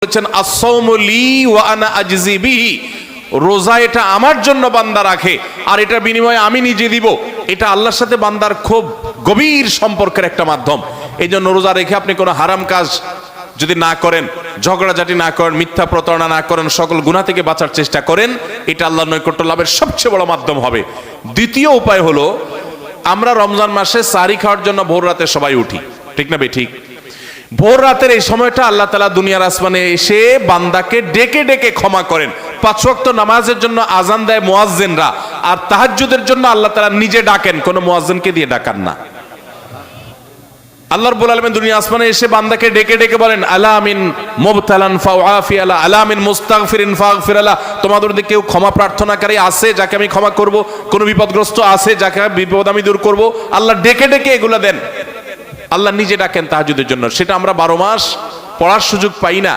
বলেছেন as-sawmu লি ওয়া আনা আজজি বিহি, রোজা এটা আমার জন্য বান্দা রাখে আর এটা বিনিময়ে আমি নিজে দিব। এটা আল্লাহর সাথে বান্দার খুব গভীর সম্পর্কের একটা মাধ্যম। এই জন্য রোজা রেখে আপনি কোনো হারাম কাজ যদি না করেন, ঝগড়াঝাটি না করেন, মিথ্যা প্রতারণা না করেন, সকল গুনাহ থেকে বাঁচার চেষ্টা করেন, এটা আল্লাহর নৈকট্য লাভের সবচেয়ে বড় মাধ্যম হবে। দ্বিতীয় উপায় হলো, আমরা রমজান মাসে সাহরি খাওয়ার জন্য ভোর রাতে সবাই উঠি, ঠিক না ঠিক? ভোর রাতের এই সময়টা আল্লাহ তাআলা দুনিয়ার আসমানে এসে বান্দাকে ডেকে ডেকে ক্ষমা করেন। 5 ওয়াক্ত নামাজের জন্য আজান দেয় মুয়াজ্জিনরা, আর তাহাজ্জুদের জন্য আল্লাহ তাআলা নিজে ডাকেন, কোনো মুয়াজ্জিনকে দিয়ে ডাকান না। আল্লাহ রাব্বুল আলামিন দুনিয়া আসমানে এসে বান্দাকে ডেকে ডেকে বলেন, আলা মিন মুবতালান ফাউআফি আলা, আলা মিন মুস্তাগফিরিন ফাগফির আলা, তোমাদের মধ্যে কেউ ক্ষমা প্রার্থনাকারী আছে যাকে আমি ক্ষমা করব? কোন বিপদগ্রস্ত আছে যাকে বিপদ আমি দূর করব? আল্লাহ ডেকে ডেকে এগুলো দেন। আল্লাহ নিজে ডাকেন তাহাজ্জুদের জন্য। সেটা আমরা 12 মাস পড়ার সুযোগ পাই না।